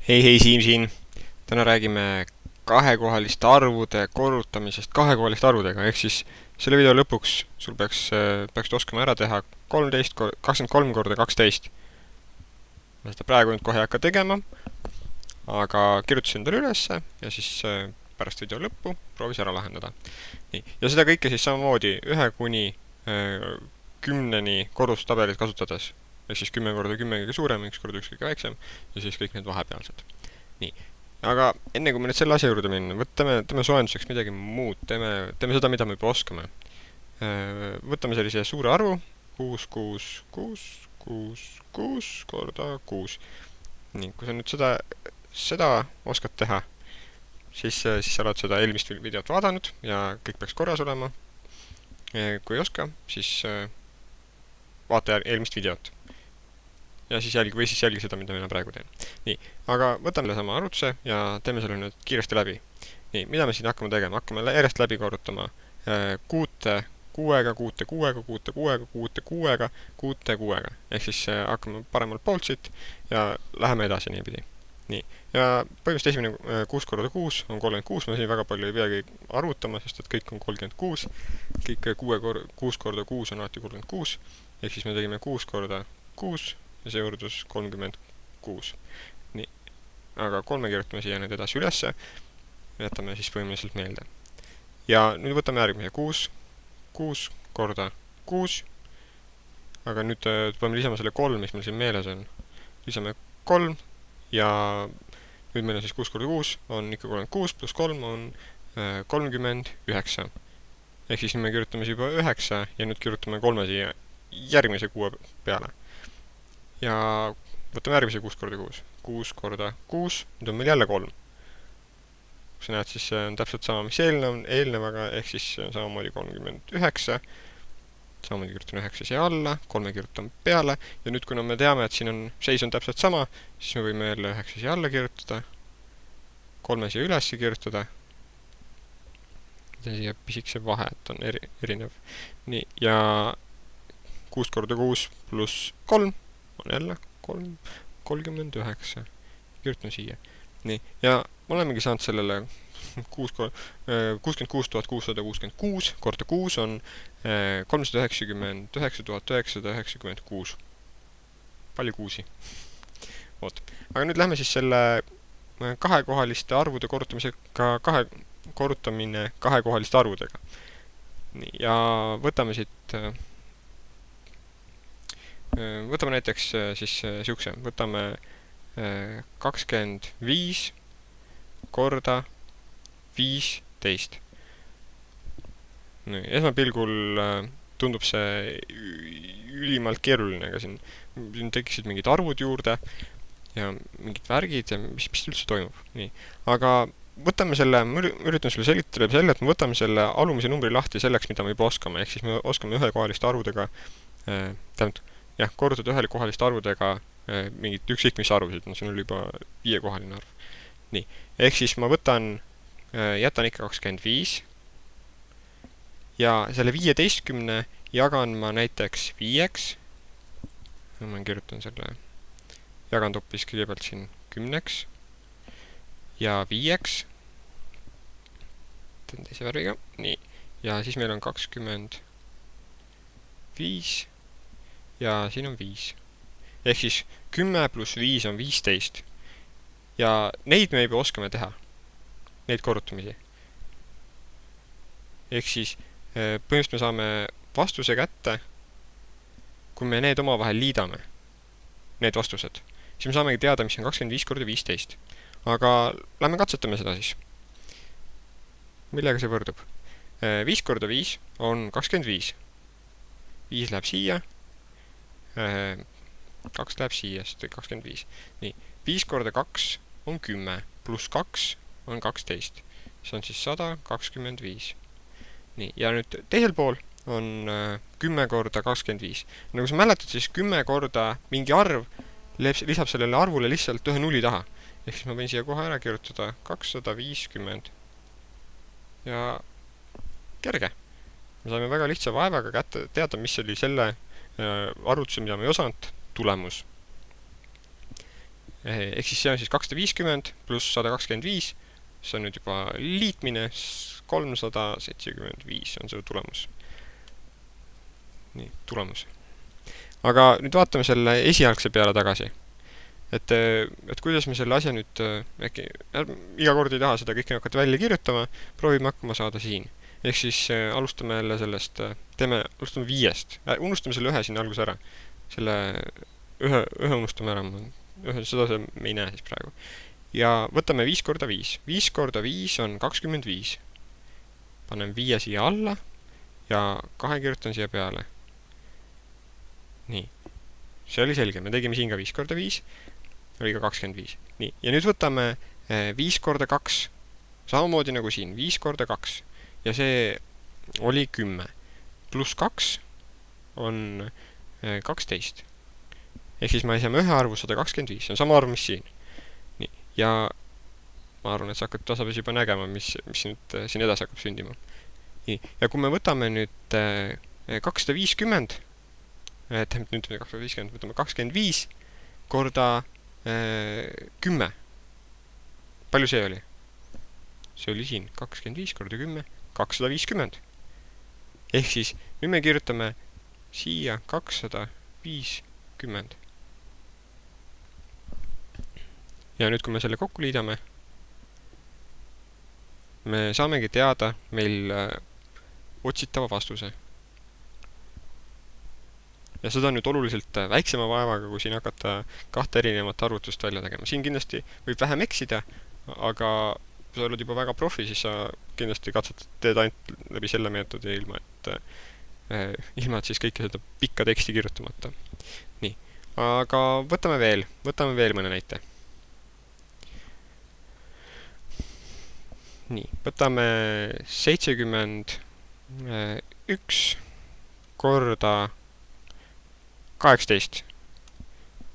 Hei, Siim siin. Täna räägime kahekohaliste arvude korrutamisest kahekohaliste arvudega, ehk siis selle video lõpuks sul peaksid oskama ära teha 23 korda 12. Ma seda praegu nüüd kohe ei hakka tegema, aga kirjutasin endale ülesse ja siis pärast video lõppu proovis ära lahendada. Nii, ja seda kõike siis samamoodi 1 kuni 10 korrustabelit kasutades. Ehk siis 10 korda 10 kõige suurem, 1 korda 1 kõige väiksem ja siis kõik need vahepealsed. Nii, aga enne kui me nüüd selle asja juurde minna, teeme soojenduseks midagi muud, teeme seda, mida me juba oskame. Võtame sellise suure arvu, 6, 6, 6, 6, 6 korda 6. Nii, kui sa nüüd seda oskad teha, siis sa oled seda eelmist videot vaadanud ja kõik peaks korras olema. Kui ei oska, siis vaata eelmist videot. Ja siis jälgi seda, mida mina praegu teen. Nii, aga võtame sama arvutuse ja teeme selle nüüd kiiresti läbi. Nii, mida me siin hakkame tegema? Hakkame järjest läbi korrutama 6 6-ga, 6 6-ga, 6 6-ga, 6 6-ga, 6 6-ga. Ehk siis hakkame paremalt poolt siit ja läheme edasi niipidi. Nii, ja põhimõtteliselt esimene 6 korda 6 on 36, ma siin väga palju ei peagi arvutama, sest et kõik on 36. Kõik 6 korda 6 on alati 36, ehk siis me tegime 6 korda 6 ja see juurdus 36. Nii, aga 3 kirjutame siia nüüd edasi ülesse, jätame siis põhimõtteliselt meelde. Ja nüüd võtame järgmise 6 korda 6, aga nüüd peame lisama selle 3, mis meil siin meeles on. Lisame 3 ja nüüd meil on siis 6 korda 6 on ikka 36 pluss 3 on 39. Ehk siis nüüd me kirjutame juba 9 ja nüüd kirjutame 3 siia järgmise 6 peale. Ja võtame järgmise 6 korda 6. 6 korda 6, nüüd on meil jälle 3. Kui sa näed, siis see on täpselt sama, mis eelnevaga, ehk siis samamoodi 39. Samamoodi kirjutan 9 siia alla, 3 kirjutan peale, ja nüüd kuna me teame, et siin seis on täpselt sama, siis me võime jälle 9 siia alla kirjutada, 3 siia üles kirjutada. Ja siia pisikese vahe, et on erinev. Nii, ja 6 korda 6 pluss 3 on jälle 39. Kirjutan siia. Nii, ja me olemegi saanud sellele 66 666 korda 6 on 399 996. Palju kuusi. Oot. Aga nüüd lähme siis selle kahekohaliste arvude korrutamine kahekohaliste arvudega. Nii, ja võtame siit võtame näiteks siis siukse, võtame 25 korda 15. Esmapilgul tundub see ülimalt keeruline, aga siin tekkisid mingid arvud juurde ja mingid värgid ja mis üldse toimub. Nii. Aga võtame selle, ma üritan sulle selitada selle, et me võtame selle alumise numbri lahti selleks, mida me juba oskame, ehk siis me oskame ühekohaliste arvudega korrutada ühekohaliste arvudega mingit ükskõik mis arvusid, see on juba 5-kohaline arv. Nii, ehk siis ma jätan ikka 25 ja selle 15 jagan ma näiteks 5-ks. Ma kirjutan selle, jagan hoopis kõigepealt siin 10-ks ja 5-ks. Teen teise värviga, nii, ja siis meil on 25 ja siin on 5. Ehk siis 10 pluss 5 on 15. Ja neid me juba oskame teha. Neid korrutamisi. Ehk siis põhimõtteliselt me saame vastuse kätte, kui me need omavahel liidame. Need vastused. Siis me saamegi teada, mis on 25 korda 15. Aga lähme katsetame seda siis. Millega see võrdub? 5 korda 5 on 25. 5 läheb siia. 2 läheb siia, sest 25. Nii, 5 korda 2 on 10, pluss 2 on 12. See on siis 125. Nii, ja nüüd teisel pool on 10 korda 25. Nagu sa mäletad, siis 10 korda mingi arv lisab sellele arvule lihtsalt ühe nulli taha. Ehk siis ma võin siia kohe ära kirjutada 250. Ja kerge. Me saime väga lihtsa vaevaga kätte teada, mis oli selle arvutuse, mida me ei osanud, tulemus. ehk siis see on siis 250 pluss 125, see on nüüd juba liitmine, 375 on see tulemus. Nii, tulemus. Aga nüüd vaatame selle esialgse peale tagasi. Et kuidas me selle asja nüüd äkki, iga kord ei taha seda kõike hakata välja kirjutama, proovime hakkama saada siin. Ehk siis alustame jälle sellest, alustame 5. Unustame selle ühe siin alguses ära. Selle ühe unustame ära, seda me ei näe siis praegu. Ja võtame 5 korda 5. 5 korda 5 on 25. Panen 5 siia alla ja 2 kirjutan siia peale. Nii. See oli selge, me tegime siin ka 5 korda 5, oli ka 25. Nii, ja nüüd võtame 5 korda 2, samamoodi nagu siin, 5 korda 2, ja see oli 10. Pluss 2 on 12. Ehk siis me saame ühe arvu 125, see on sama arv, mis siin. Nii, ja ma arvan, et sa hakkad tasapisi juba nägema, mis nüüd siin edasi hakkab sündima. Nii, ja kui me võtame nüüd 250, nüüd 250, võtame 25 korda 10. Palju see oli? See oli siin 25 korda 10, 250. Ehk siis nüüd me kirjutame siia 250. Ja nüüd, kui me selle kokku liidame, me saamegi teada meil otsitava vastuse. Ja seda on nüüd oluliselt väiksema vaevaga, kui siin hakata 2 erinevat arvutust välja tegema. Siin kindlasti võib vähem eksida, aga kui sa oled juba väga profi, siis sa kindlasti teed ainult läbi selle meetodi ilma, et siis kõike seda pikka teksti kirjutamata. Nii, aga võtame veel mõne näite. Nii, võtame 71 korda 18.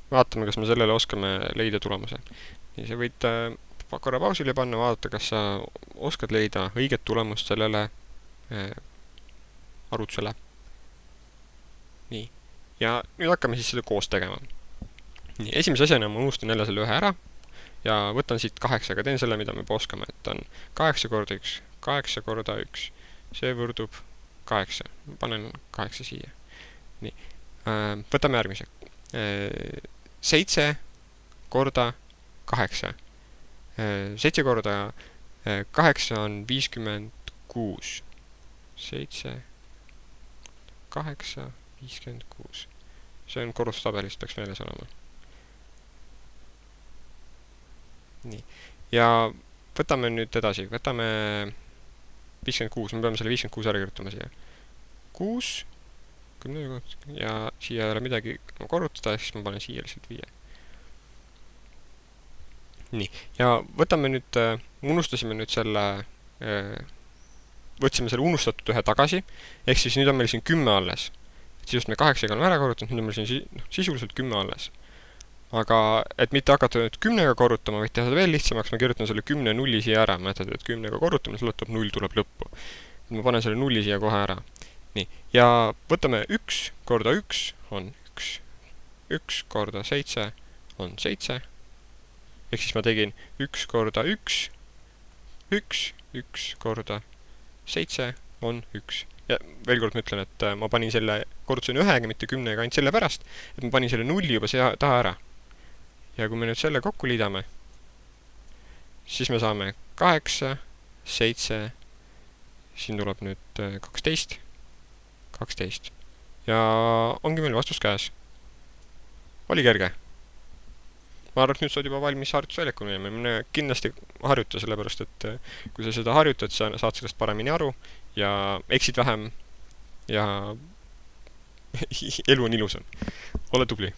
Vaatame, kas me sellele oskame leida tulemuse. Nii, sa võid korra pausile panna, vaadata, kas sa oskad leida õiget tulemust sellele arvutusele. Nii, ja nüüd hakkame siis seda koos tegema. Nii, esimese asjana ma unustan jälle selle ühe ära ja võtan siit 8, aga teen selle, mida me oskame, et on 8 korda 1, 8 korda 1, see võrdub 8, ma panen 8 siia. Nii, võtame järgmise. 7 korda 8. 7 korda 8 on 56. 7, 8, 56. See on korrustabelist, peaks meeles olema. Nii. Ja võtame nüüd edasi. Võtame 56. Me peame selle 56 ära kirjutama siia. 6, 10 ja siia ei ole midagi korrutada, siis ma panen siia lihtsalt 5. Nii. Ja võtame nüüd, unustasime nüüd selle, võtsime selle unustatud ühe tagasi, ehk siis nüüd on meil siin 10 alles. Sisust me 8 oleme ära korrutanud, nüüd on meil siin sisuliselt 10 alles. Aga, et mitte hakata nüüd 10-ga korrutama, võid teha seda veel lihtsamaks, ma kirjutan selle 10 nulli siia ära, mäletad, et 10-ga korrutame, selle tuleb 0 tuleb lõppu. Ma panen selle nulli siia kohe ära. Nii, ja võtame 1 korda 1 on 1, 1 korda 7 on 7, ehk siis ma tegin 1 korda 1, 1, 1 korda 7 on 1. Ja veel kord ma ütlen, et ma panin selle korrutuseni 1-ga, mitte 10-ga ainult selle pärast, et ma panin selle nulli juba taha ära. Ja kui me nüüd selle kokku liidame, siis me saame 8, 7, siin tuleb nüüd 12, 12. Ja ongi meil vastus käes. Oli kerge. Ma arvan, et nüüd saad juba valmis harjutusväljakul minema. Mine kindlasti harjuta, sellepärast, et kui sa seda harjutad, sa saad sellest paremini aru ja eksid vähem ja elu on ilusam. Ole tubli!